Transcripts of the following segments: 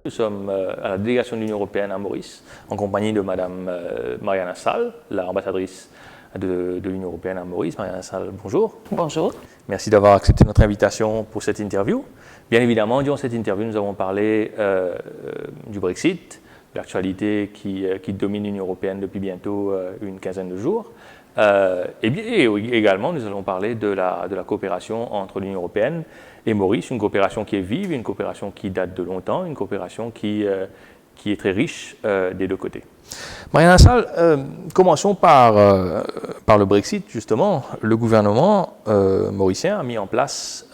Nous sommes à la délégation de l'Union européenne à Maurice, en compagnie de Madame Mariana Sall, l'ambassadrice de l'Union européenne à Maurice. Mariana Sall, bonjour. Bonjour. Merci d'avoir accepté notre invitation pour cette interview. Bien évidemment, durant cette interview, nous avons parlé du Brexit, de l'actualité qui domine l'Union européenne depuis bientôt une quinzaine de jours. Et également, nous allons parler de la coopération entre l'Union européenne et Maurice, une coopération qui est vive, une coopération qui date de longtemps, une coopération qui est très riche des deux côtés. Mariana Sall, commençons par le Brexit, justement. Le gouvernement mauricien a mis en place,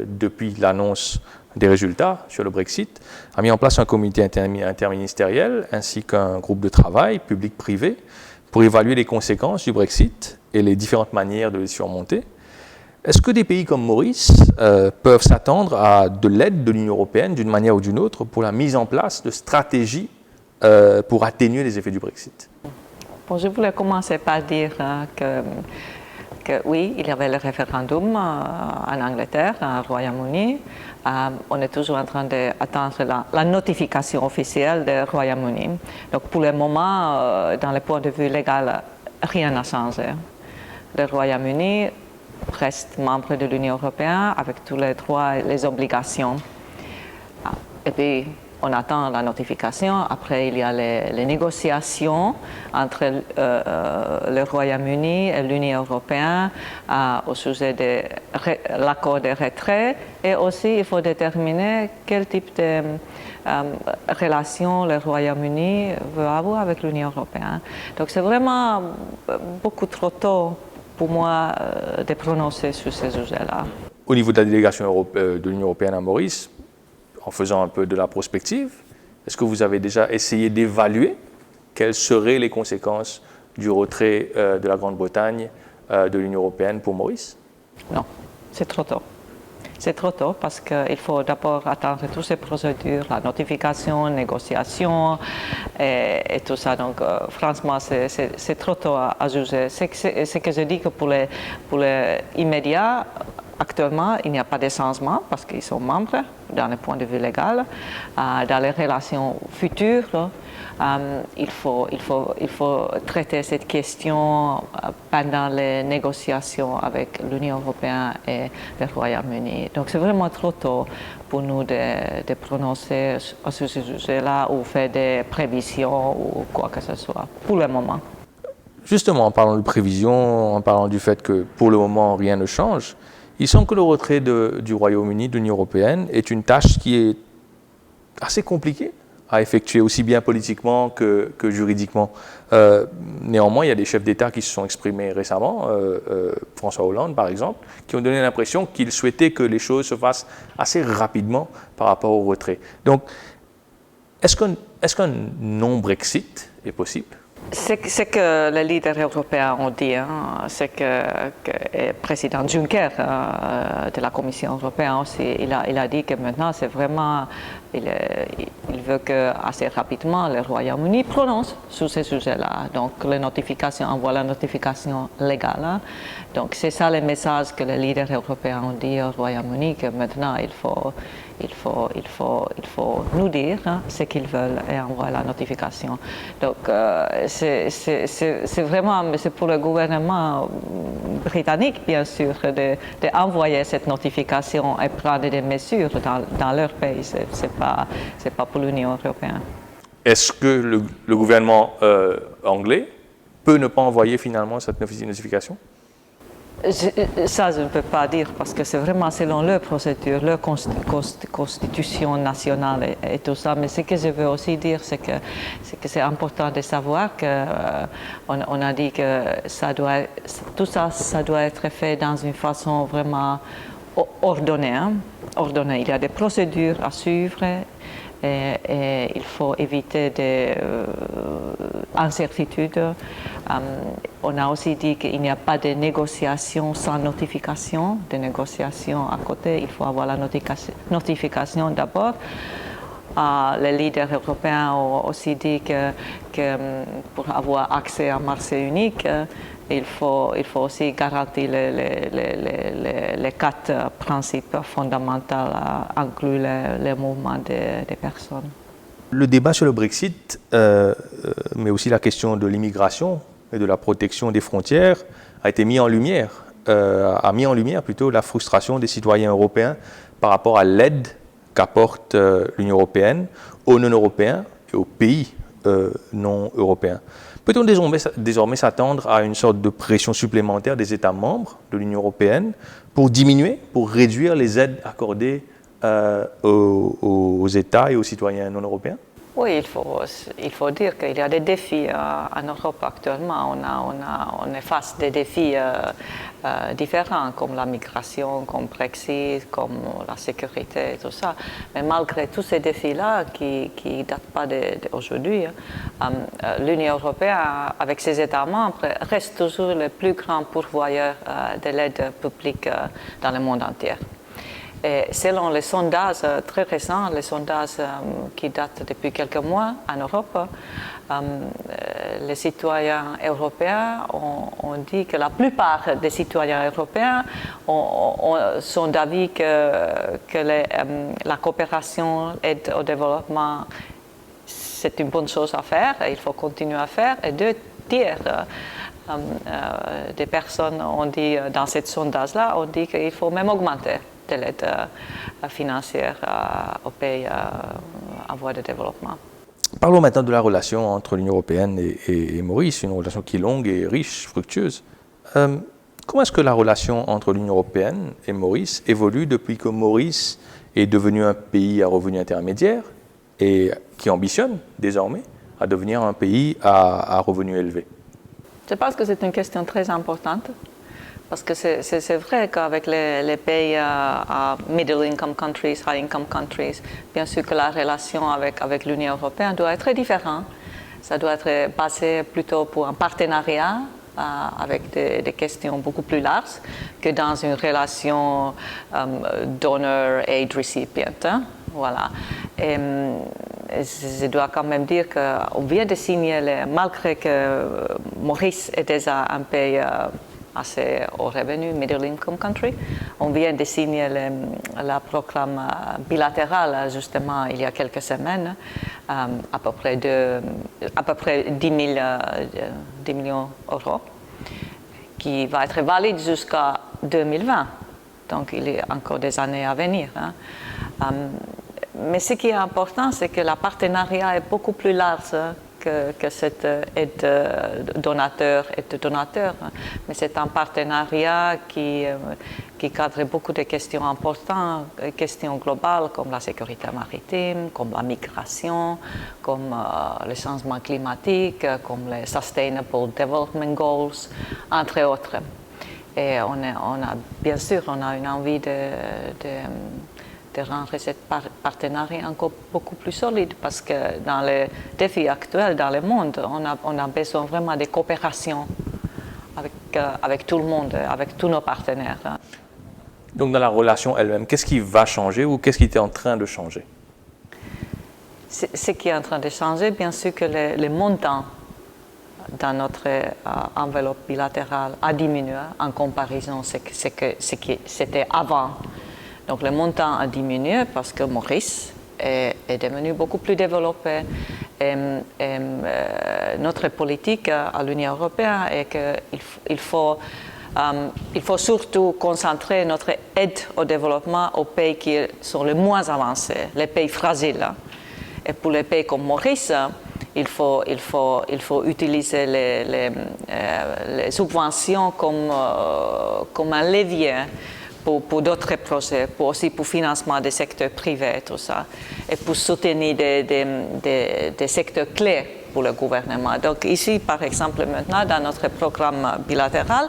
depuis l'annonce des résultats sur le Brexit, a mis en place un comité interministériel ainsi qu'un groupe de travail public-privé pour évaluer les conséquences du Brexit et les différentes manières de les surmonter. Est-ce que des pays comme Maurice peuvent s'attendre à de l'aide de l'Union européenne d'une manière ou d'une autre pour la mise en place de stratégies pour atténuer les effets du Brexit? Bon, je voulais commencer par dire que oui, il y avait le référendum en Angleterre, au Royaume-Uni. On est toujours en train d'attendre la notification officielle du Royaume-Uni. Donc pour le moment, dans le point de vue légal, rien n'a changé. Le Royaume-Uni reste membre de l'Union européenne avec tous les droits et les obligations. Et puis, on attend la notification. Après, il y a les négociations entre le Royaume-Uni et l'Union européenne au sujet de l'accord de retrait. Et aussi, il faut déterminer quel type de relation le Royaume-Uni veut avoir avec l'Union européenne. Donc, c'est vraiment beaucoup trop tôt pour moi de prononcer sur ces sujets-là. Au niveau de la délégation de l'Union européenne à Maurice, en faisant un peu de la prospective, est-ce que vous avez déjà essayé d'évaluer quelles seraient les conséquences du retrait de la Grande-Bretagne de l'Union européenne pour Maurice? Non, c'est trop tôt. C'est trop tôt parce qu'il faut d'abord attendre toutes ces procédures, la notification, négociation et tout ça. Donc, franchement, c'est trop tôt à juger. C'est que je dis que pour les immédiats, actuellement, il n'y a pas de changement parce qu'ils sont membres dans le point de vue légal. Dans les relations futures, il faut traiter cette question pendant les négociations avec l'Union européenne et le Royaume-Uni. Donc c'est vraiment trop tôt pour nous de prononcer à ce sujet-là ou faire des prévisions ou quoi que ce soit, pour le moment. Justement, en parlant de prévisions, en parlant du fait que pour le moment rien ne change, il semble que le retrait du Royaume-Uni de l'Union européenne est une tâche qui est assez compliquée à effectuer, aussi bien politiquement que juridiquement. Néanmoins, il y a des chefs d'État qui se sont exprimés récemment, François Hollande par exemple, qui ont donné l'impression qu'ils souhaitaient que les choses se fassent assez rapidement par rapport au retrait. Donc, est-ce qu'un non-Brexit est possible? C'est que les leaders européens ont dit, c'est que le président Juncker de la Commission européenne aussi, il a dit que maintenant c'est vraiment, il veut que assez rapidement le Royaume-Uni prononce sur ces sujets-là. Donc envoie la notification légale. Donc c'est ça le message que les leaders européens ont dit au Royaume-Uni, que maintenant il faut nous dire ce qu'ils veulent et envoyer la notification. Donc, c'est vraiment, c'est pour le gouvernement britannique, bien sûr, d'envoyer cette notification et prendre des mesures dans leur pays. C'est pas pour l'Union européenne. Est-ce que le gouvernement anglais peut ne pas envoyer finalement cette notification? Ça, je ne peux pas dire parce que c'est vraiment selon leur procédure, leur constitution nationale et tout ça. Mais ce que je veux aussi dire, c'est que c'est important de savoir qu'on a dit que tout ça, ça doit être fait dans une façon vraiment ordonnée. Ordonnée. Il y a des procédures à suivre. Et il faut éviter des incertitudes. On a aussi dit qu'il n'y a pas de négociation sans notification, de négociation à côté. Il faut avoir la notification d'abord. Les leaders européens ont aussi dit que pour avoir accès à un marché unique, il faut aussi garantir les 4 principes fondamentaux, inclus le mouvement des personnes. Le débat sur le Brexit, mais aussi la question de l'immigration et de la protection des frontières, a mis en lumière plutôt la frustration des citoyens européens par rapport à l'aide qu'apporte l'Union européenne aux non-européens et aux pays non européens. Peut-on désormais s'attendre à une sorte de pression supplémentaire des États membres de l'Union européenne pour réduire les aides accordées aux États et aux citoyens non européens? Oui, il faut dire qu'il y a des défis en Europe actuellement. On est face à des défis différents, comme la migration, comme le Brexit, comme la sécurité, et tout ça. Mais malgré tous ces défis-là, qui ne datent pas d'aujourd'hui, l'Union européenne, avec ses États membres, reste toujours le plus grand pourvoyeur de l'aide publique dans le monde entier. Et selon les sondages très récents, les sondages qui datent depuis quelques mois en Europe, les citoyens européens ont dit que la plupart des citoyens européens sont d'avis que la coopération aide au développement, c'est une bonne chose à faire et il faut continuer à faire. Et 2 tiers des personnes ont dit dans ce sondage-là, ont dit qu'il faut même augmenter de l'aide financière aux pays en voie de développement. Parlons maintenant de la relation entre l'Union européenne et Maurice, une relation qui est longue et riche, fructueuse. Comment est-ce que la relation entre l'Union européenne et Maurice évolue depuis que Maurice est devenu un pays à revenu intermédiaire et qui ambitionne désormais à devenir un pays à revenu élevé? Je pense que c'est une question très importante. Parce que c'est vrai qu'avec les pays middle income countries, high income countries, bien sûr que la relation avec l'Union européenne doit être différente. Ça doit être basé plutôt pour un partenariat avec des questions beaucoup plus larges que dans une relation donor aid recipient. Hein? Voilà. Et je dois quand même dire qu'on vient de signer, malgré que Maurice est déjà un pays assez haut revenu, middle income country. On vient de signer le programme bilatéral justement il y a quelques semaines, à peu près 10 millions d'euros, qui va être valide jusqu'à 2020. Donc il y a encore des années à venir. Hein. Mais ce qui est important, c'est que le partenariat est beaucoup plus large que cette aide donateur. Mais c'est un partenariat qui cadre beaucoup de questions importantes, questions globales comme la sécurité maritime, comme la migration, comme le changement climatique, comme les Sustainable Development Goals, entre autres. Et bien sûr, on a une envie de rendre ce partenariat encore beaucoup plus solide parce que dans les défis actuels dans le monde, on a besoin vraiment de coopération avec tout le monde, avec tous nos partenaires. Donc dans la relation elle-même, qu'est-ce qui va changer ou qu'est-ce qui est en train de changer? Ce qui est en train de changer, bien sûr que les montants dans notre enveloppe bilatérale a diminué en comparaison à ce que c'était avant. Donc le montant a diminué parce que Maurice est devenu beaucoup plus développé. Notre politique à l'Union européenne est qu'il faut surtout concentrer notre aide au développement aux pays qui sont les moins avancés, les pays fragiles. Et pour les pays comme Maurice, il faut utiliser les subventions comme un levier pour d'autres projets, aussi pour le financement des secteurs privés, tout ça, et pour soutenir des secteurs clés pour le gouvernement. Donc ici, par exemple, maintenant, dans notre programme bilatéral,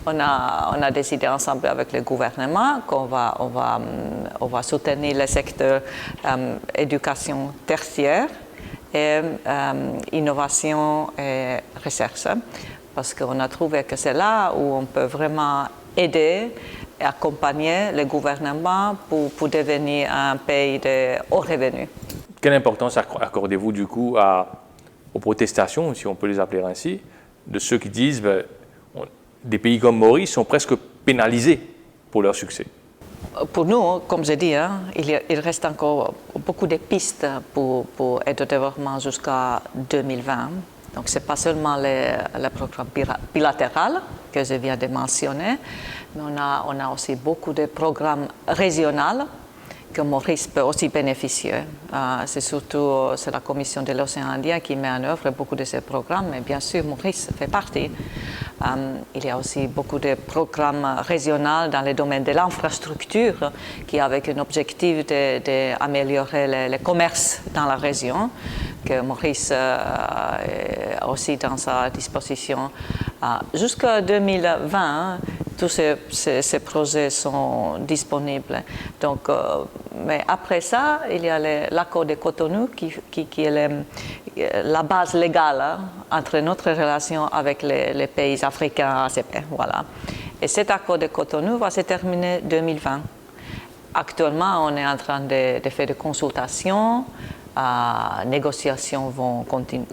on a décidé ensemble avec le gouvernement qu'on va soutenir le secteur éducation tertiaire et innovation et recherche, parce qu'on a trouvé que c'est là où on peut vraiment aider et accompagner le gouvernement pour devenir un pays de haut revenu. Quelle importance accordez-vous du coup aux protestations, si on peut les appeler ainsi, de ceux qui disent des pays comme Maurice sont presque pénalisés pour leur succès? pour nous, comme je dis, hein, il reste encore beaucoup de pistes pour aide au développement jusqu'à 2020. Donc, ce n'est pas seulement le programme bilatéral que je viens de mentionner, mais on a aussi beaucoup de programmes régionaux que Maurice peut aussi bénéficier. C'est surtout la Commission de l'océan Indien qui met en œuvre beaucoup de ces programmes, mais bien sûr, Maurice fait partie. Il y a aussi beaucoup de programmes régionaux dans le domaine de l'infrastructure qui avec un objectif d'améliorer le commerce dans la région, que Maurice a aussi dans sa disposition. Jusqu'à 2020, tous ces projets sont disponibles. Donc, mais après ça, il y a l'accord de Cotonou qui est la base légale entre notre relation avec les pays africains ACP. Voilà. Et cet accord de Cotonou va se terminer en 2020. Actuellement, on est en train de faire des consultations. Négociations vont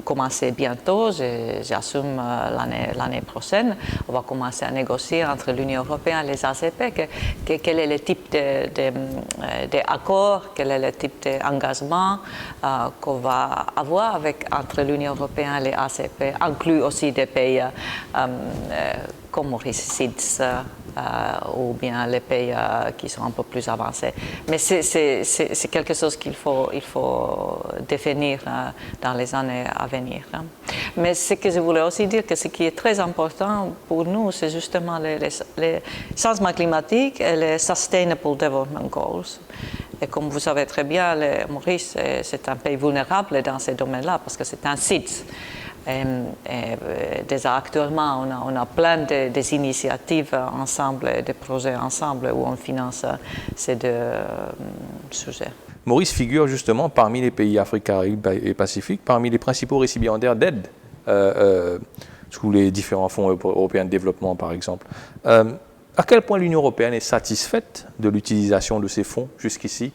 commencer bientôt, j'assume l'année prochaine. On va commencer à négocier entre l'Union européenne et les ACP quel est le type d'accord, quel est le type d'engagement qu'on va avoir entre l'Union européenne et les ACP, inclus aussi des pays comme Maurice, ou bien les pays qui sont un peu plus avancés. Mais c'est quelque chose qu'il faut définir dans les années à venir. Mais ce que je voulais aussi dire, que ce qui est très important pour nous, c'est justement les changements climatiques et les Sustainable Development Goals. Et comme vous savez très bien, Maurice, c'est un pays vulnérable dans ces domaines-là parce que c'est un site. Déjà actuellement, on a plein des initiatives ensemble, des projets ensemble où on finance ces deux sujets. Maurice figure justement parmi les pays africains et Pacifique, parmi les principaux récipiendaires d'aide sous les différents fonds européens de développement, par exemple. À quel point l'Union européenne est satisfaite de l'utilisation de ces fonds jusqu'ici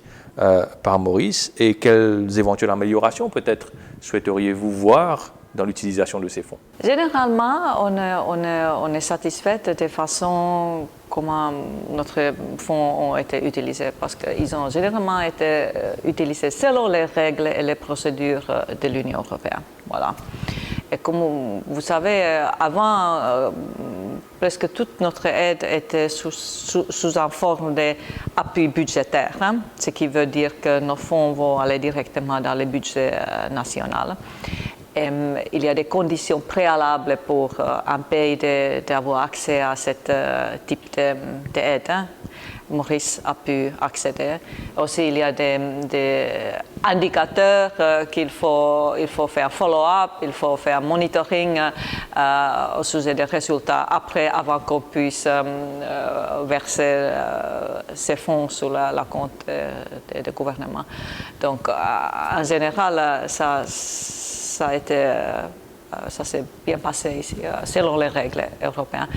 par Maurice et quelles éventuelles améliorations peut-être souhaiteriez-vous voir dans l'utilisation de ces fonds? Généralement, on est satisfait de façon comment notre fonds ont été utilisés parce qu'ils ont généralement été utilisés selon les règles et les procédures de l'Union européenne. Voilà. Et comme vous savez, avant, presque toute notre aide était sous une forme d'appui budgétaire, hein, ce qui veut dire que nos fonds vont aller directement dans le budget national. Il y a des conditions préalables pour un pays d'avoir accès à ce type d'aide. Hein. Maurice a pu accéder. Aussi, il y a des indicateurs qu'il faut faire follow-up, il faut faire monitoring au sujet des résultats après, avant qu'on puisse verser ces fonds sur la compte du gouvernement. Donc, en général, ça s'est bien passé ici, selon les règles européennes.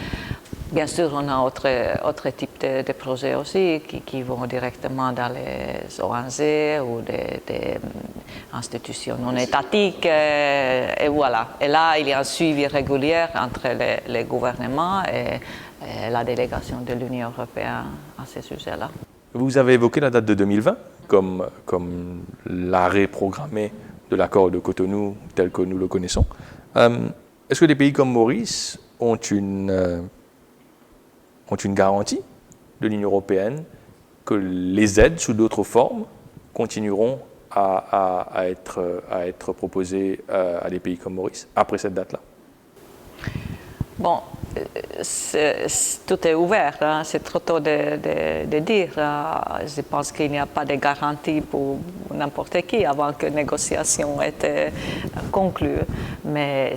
Bien sûr, on a autre type de projets aussi qui vont directement dans les ONG ou des institutions non étatiques. Et voilà. Et là, il y a un suivi régulier entre les gouvernements et la délégation de l'Union européenne à ce sujet-là. Vous avez évoqué la date de 2020 comme l'arrêt programmé de l'accord de Cotonou tel que nous le connaissons. Est-ce que des pays comme Maurice ont une garantie de l'Union européenne que les aides sous d'autres formes continueront à être proposées à des pays comme Maurice après cette date-là? Bon, tout est ouvert, hein. C'est trop tôt de dire. Je pense qu'il n'y a pas de garantie pour n'importe qui avant que la négociation ait été conclue. Mais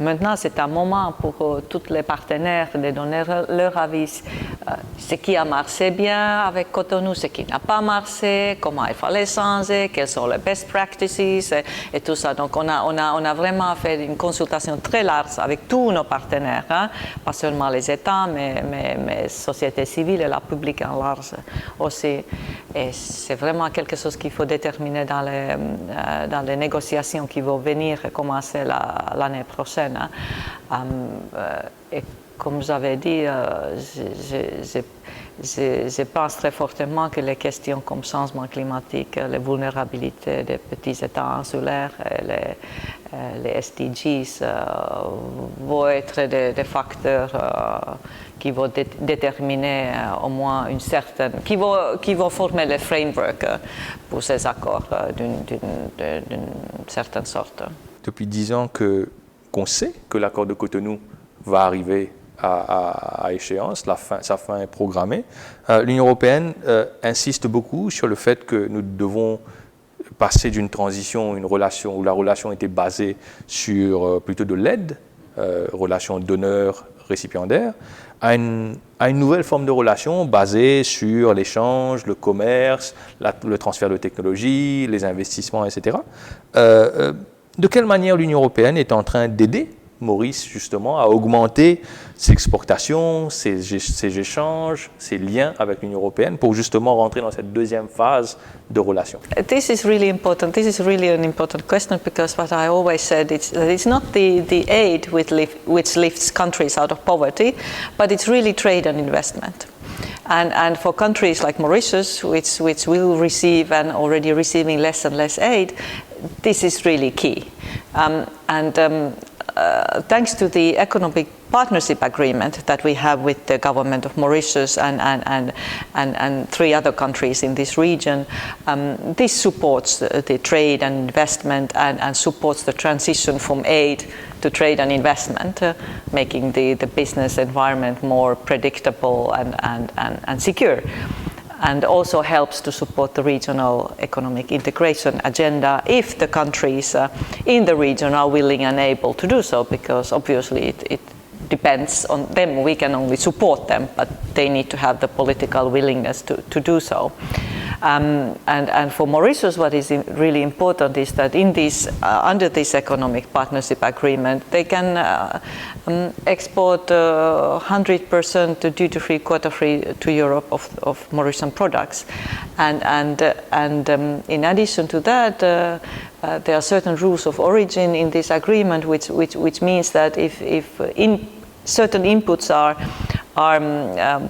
maintenant, c'est un moment pour tous les partenaires de donner leur avis. Ce qui a marché bien avec Cotonou, ce qui n'a pas marché, comment il fallait changer, quelles sont les best practices et tout ça. Donc, on a vraiment fait une consultation très large avec tous nos partenaires, hein, pas seulement les États, mais la société civile et la publique en large aussi. Et c'est vraiment quelque chose qu'il faut déterminer dans les négociations qui vont venir et commencer l'année prochaine. Hein. Et comme j'avais dit, je pense très fortement que les questions comme changement climatique, les vulnérabilités des petits États insulaires, les SDGs vont être des facteurs qui vont déterminer au moins une certaine, qui vont former le framework pour ces accords d'une certaine sorte. Depuis 10 ans qu'on sait que l'accord de Cotonou va arriver à échéance, sa fin est programmée. L'Union européenne insiste beaucoup sur le fait que nous devons passer d'une transition, une relation où la relation était basée sur plutôt de l'aide, relation donneur-récipiendaire, à une nouvelle forme de relation basée sur l'échange, le commerce, le transfert de technologies, les investissements, etc. De quelle manière l'Union européenne est en train d'aider Maurice justement à augmenter ses exportations, ses échanges, ses liens avec l'Union européenne pour justement rentrer dans cette deuxième phase de relation? This is really important. This is really an important question because what I always said is that it's not the aid which lifts countries out of poverty, but it's really trade and investment. And for countries like Mauritius, which will receive and already receiving less and less aid, this is really key. Thanks to the economic partnership agreement that we have with the government of Mauritius and 3 other countries in this region, this supports the trade and investment and supports the transition from aid to trade and investment, making the business environment more predictable and secure. And also helps to support the regional economic integration agenda if the countries in the region are willing and able to do so, because obviously it depends on them. We can only support them, but they need to have the political willingness to do so. And for Mauritius, what is really important is that in this, under this economic partnership agreement, they can export 100% duty-free, quota-free to Europe of Mauritian products. And in addition to that, there are certain rules of origin in this agreement, which means that if certain inputs are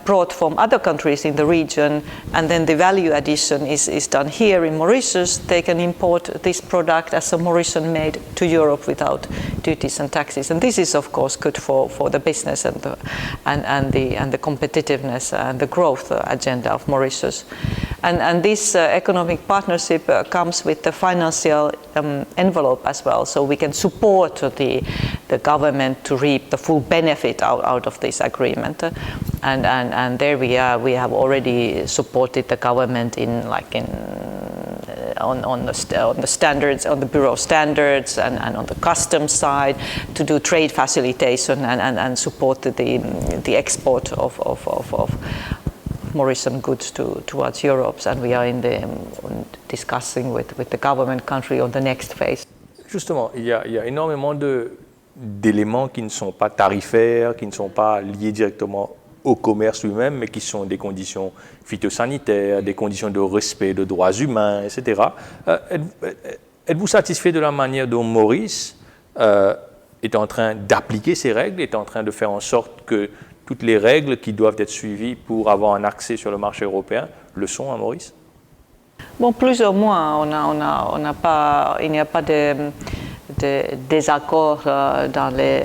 brought from other countries in the region, and then the value addition is done here in Mauritius, they can import this product as a Mauritian made to Europe without duties and taxes. And this is of course good for the business and the competitiveness and the growth agenda of Mauritius. And this economic partnership comes with the financial envelope as well, so we can support the government to reap the full benefit out of this agreement. And there we have already supported the government on the standards, on the Bureau of Standards and on the customs side to do trade facilitation and support the export of Mauritian goods towards Europe, and we are discussing with the government country on the next phase. Justement, il y a énormément d'éléments qui ne sont pas tarifaires, qui ne sont pas liés directement au commerce lui-même, mais qui sont des conditions phytosanitaires, des conditions de respect de droits humains, etc. Êtes-vous satisfait de la manière dont Maurice est en train d'appliquer ces règles, est en train de faire en sorte que toutes les règles qui doivent être suivies pour avoir un accès sur le marché européen le sont à Maurice? Bon, plus ou moins, il n'y a pas de désaccord dans les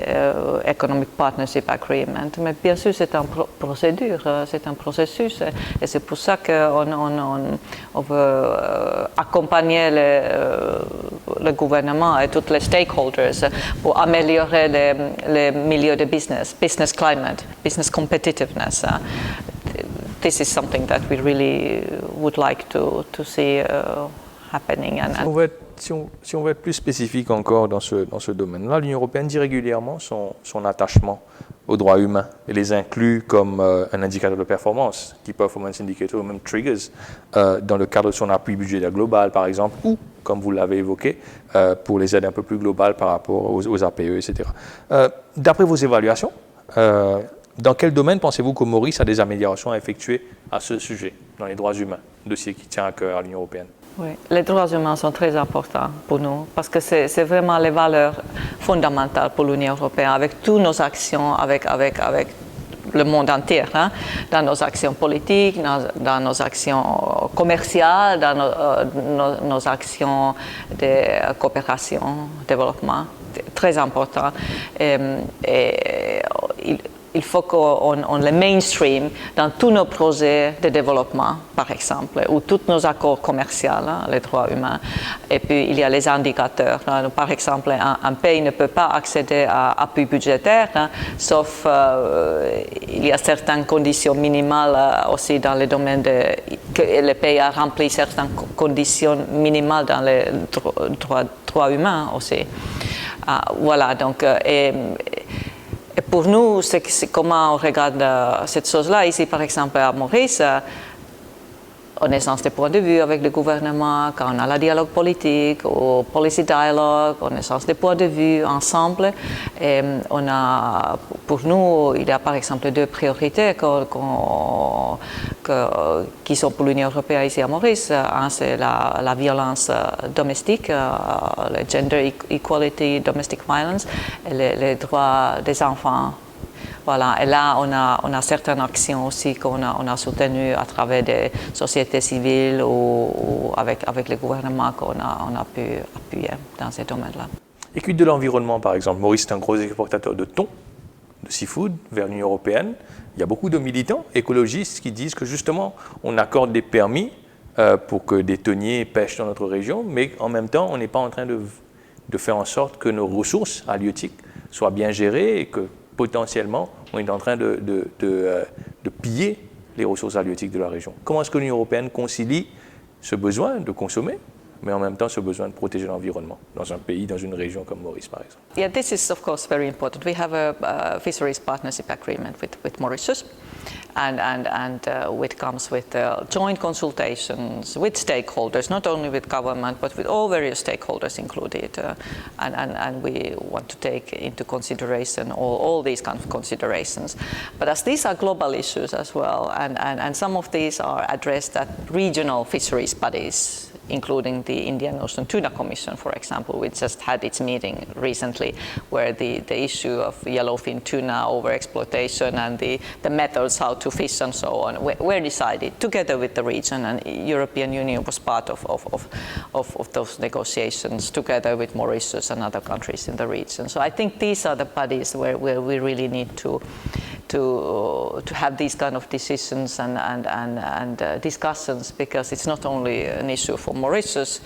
Economic Partnership Agreement, mais bien sûr c'est une procédure, c'est un processus, et c'est pour ça qu'on veut accompagner le gouvernement et tous les stakeholders pour améliorer le milieu de business climate, business competitiveness. This is something that we really would like to see happening. Si on veut être plus spécifique encore dans ce domaine-là, l'Union européenne dit régulièrement son attachement aux droits humains et les inclut comme un indicateur de performance, Key Performance Indicator ou même Triggers, dans le cadre de son appui budgétaire global par exemple, ou, comme vous l'avez évoqué, pour les aides un peu plus globales par rapport aux APE, etc. D'après vos évaluations, dans quel domaine pensez-vous que Maurice a des améliorations à effectuer à ce sujet, dans les droits humains, dossier qui tient à cœur à l'Union européenne? Oui, les droits humains sont très importants pour nous parce que c'est vraiment les valeurs fondamentales pour l'Union européenne, avec toutes nos actions, avec le monde entier, hein, dans nos actions politiques, dans nos actions commerciales, dans nos actions de coopération, développement. Très important. Il faut qu'on le mainstream dans tous nos projets de développement, par exemple, ou tous nos accords commerciaux, hein, les droits humains. Et puis, il y a les indicateurs. Hein. Par exemple, un pays ne peut pas accéder à appui budgétaire, hein, sauf il y a certaines conditions minimales aussi dans le domaine que le pays a rempli certaines conditions minimales dans les droits humains aussi. Voilà, donc... Et pour nous, c'est comment on regarde cette chose-là. Ici, par exemple, à Maurice, on échange des points de vue avec le gouvernement, quand on a le dialogue politique ou policy dialogue, on échange des points de vue ensemble. Et pour nous, il y a par exemple deux priorités qui sont pour l'Union européenne ici à Maurice. Un, c'est la violence domestique, le gender equality, domestic violence, et les droits des enfants. Voilà. Et là, on a certaines actions aussi qu'on a soutenues à travers des sociétés civiles ou avec le gouvernement qu'on a pu appuyer dans ces domaines-là. Et quid de l'environnement, par exemple? Maurice est un gros exportateur de thon, de seafood vers l'Union européenne. Il y a beaucoup de militants écologistes qui disent que justement, on accorde des permis pour que des thoniers pêchent dans notre région, mais en même temps, on n'est pas en train de faire en sorte que nos ressources halieutiques soient bien gérées et que potentiellement, on est en train de piller les ressources halieutiques de la région. Comment est-ce que l'Union européenne concilie ce besoin de consommer, mais en même temps ce besoin de protéger l'environnement dans un pays, dans une région comme Maurice, par exemple? Yeah, this is of course very important. We have a fisheries partnership agreement with Mauritius, and it comes with joint consultations with stakeholders, not only with government, but with all various stakeholders included. And we want to take into consideration all these kind of considerations. But as these are global issues as well, and some of these are addressed at regional fisheries bodies, including the Indian Ocean Tuna Commission, for example, which just had its meeting recently, where the issue of yellowfin tuna overexploitation and the methods how to fish and so on were decided together with the region, and European Union was part of those negotiations together with Mauritius and other countries in the region. So I think these are the bodies where we really need to have these kind of decisions and discussions, because it's not only an issue for Mauritius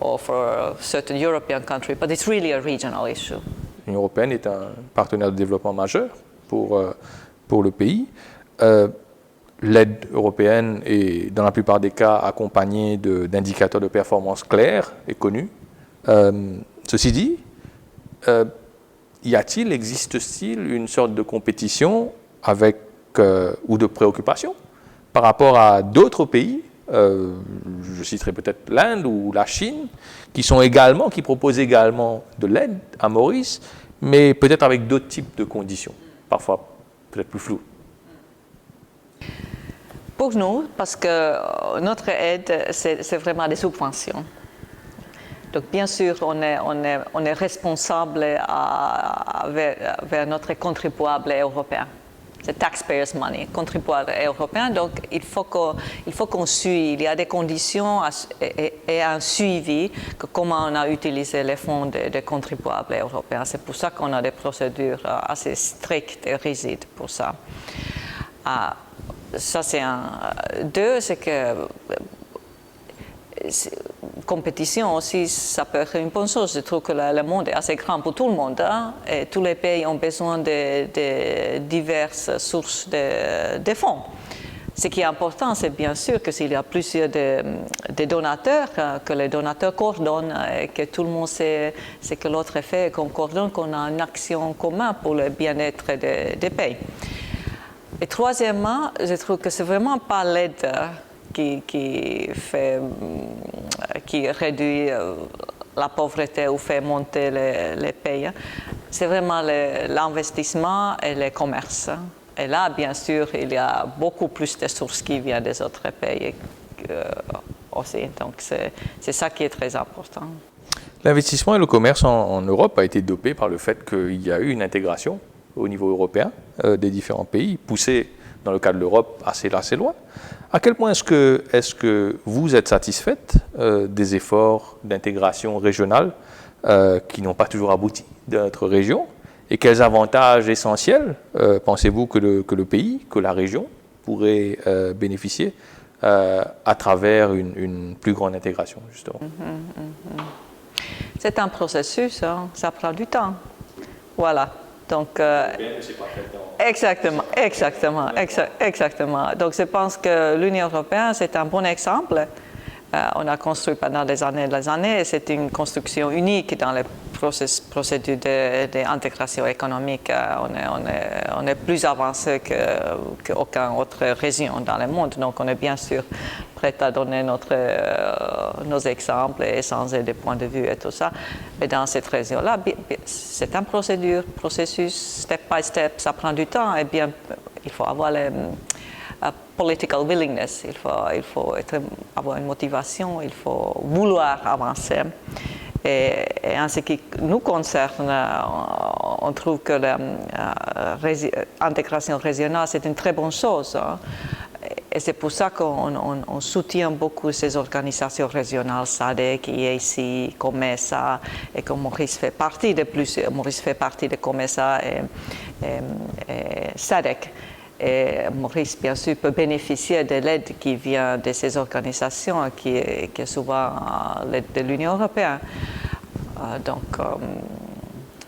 or for a certain European country, but it's really a regional issue. L'Union européenne est un partenaire de développement majeur pour le pays. L'aide européenne est, dans la plupart des cas, accompagnée d'indicateurs de performance clairs et connus. Ceci dit, existe-t-il une sorte de compétition ou de préoccupation par rapport à d'autres pays, je citerai peut-être l'Inde ou la Chine, qui proposent également de l'aide à Maurice, mais peut-être avec d'autres types de conditions, parfois peut-être plus floues? Pour nous, parce que notre aide, c'est vraiment des subventions. Donc, bien sûr, on est responsable vers notre contribuable européen. C'est taxpayers' money, contribuable européen. Donc, il faut qu'on suive. Il y a des conditions et un suivi que comment on a utilisé les fonds des contribuables européens. C'est pour ça qu'on a des procédures assez strictes et rigides pour ça. Ça, c'est un. Deux, c'est que compétition aussi, ça peut être une bonne chose. Je trouve que le monde est assez grand pour tout le monde, hein, et tous les pays ont besoin de diverses sources de fonds. Ce qui est important, c'est bien sûr que s'il y a plusieurs de donateurs, que les donateurs coordonnent et que tout le monde sait ce que l'autre fait, qu'on coordonne, qu'on a une action commune pour le bien-être des pays. Et troisièmement, je trouve que c'est vraiment pas l'aide qui réduit la pauvreté ou fait monter les pays. C'est vraiment l'investissement et le commerce. Et là, bien sûr, il y a beaucoup plus de sources qui viennent des autres pays aussi. Donc, c'est ça qui est très important. L'investissement et le commerce en Europe a été dopé par le fait qu'il y a eu une intégration au niveau européen des différents pays, poussé dans le cas de l'Europe assez loin. À quel point est-ce que vous êtes satisfaite des efforts d'intégration régionale qui n'ont pas toujours abouti dans notre région? Et quels avantages essentiels pensez-vous que le pays, que la région pourrait bénéficier à travers une plus grande intégration, justement? C'est un processus, hein, ça prend du temps. Voilà. Donc, exactement. Donc, je pense que l'Union européenne, c'est un bon exemple. On a construit pendant des années et c'est une construction unique dans les procédures d'intégration économique. On est plus avancé qu'aucune autre région dans le monde. Donc, on est bien sûr prêt à donner nos exemples et échanger des points de vue et tout ça. Mais dans cette région-là, c'est un processus, step by step, ça prend du temps. Et bien, il faut avoir political willingness, il faut avoir une motivation, il faut vouloir avancer. Et en ce qui nous concerne, on trouve que l'intégration régionale, c'est une très bonne chose. Hein. Et c'est pour ça qu'on soutient beaucoup ces organisations régionales, SADC, EAC, COMESA, et que Maurice fait partie de COMESA et SADC. Et Maurice, bien sûr, peut bénéficier de l'aide qui vient de ces organisations, qui est souvent l'aide de l'Union européenne. Donc,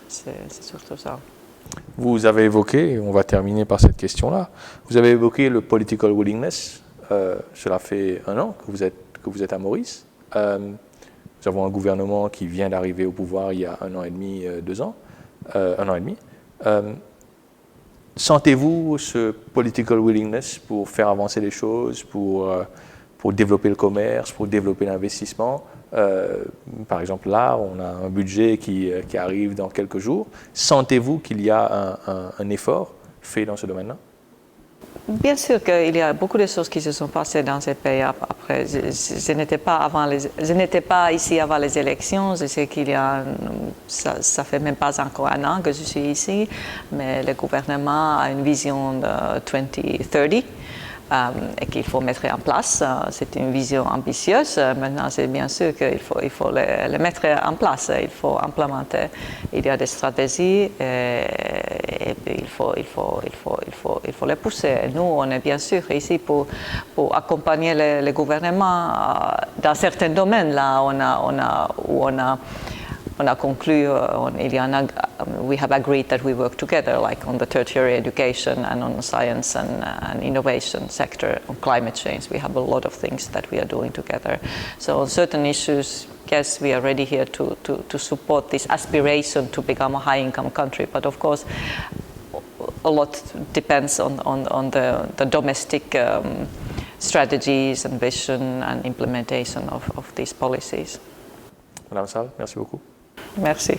c'est surtout ça. Vous avez évoqué, et on va terminer par cette question-là, vous avez évoqué le political willingness. Cela fait 1 an que vous êtes à Maurice. Nous avons un gouvernement qui vient d'arriver au pouvoir il y a 1 an et demi, 2 ans. 1 an et demi. Sentez-vous ce political willingness pour faire avancer les choses, pour développer le commerce, pour développer l'investissement? Par exemple, là, on a un budget qui arrive dans quelques jours. Sentez-vous qu'il y a un effort fait dans ce domaine-là? Bien sûr qu'il y a beaucoup de choses qui se sont passées dans ces pays après. Je n'étais pas ici avant les élections. Je sais qu'il y a, ça fait même pas encore 1 an que je suis ici, mais le gouvernement a une vision de 2030. Et qu'il faut mettre en place. C'est une vision ambitieuse. Maintenant, c'est bien sûr qu'il faut le mettre en place. Il faut implémenter. Il y a des stratégies et il faut les pousser. Nous, on est bien sûr ici pour accompagner le gouvernement dans certains domaines. Là, on a conclu, we have agreed that we work together, like on the tertiary education and on science and innovation sector, on climate change. We have a lot of things that we are doing together. So on certain issues, yes, we are ready here to support this aspiration to become a high-income country. But of course, a lot depends on the domestic strategies and vision and implementation of these policies. Madame Salle, merci beaucoup. Merci.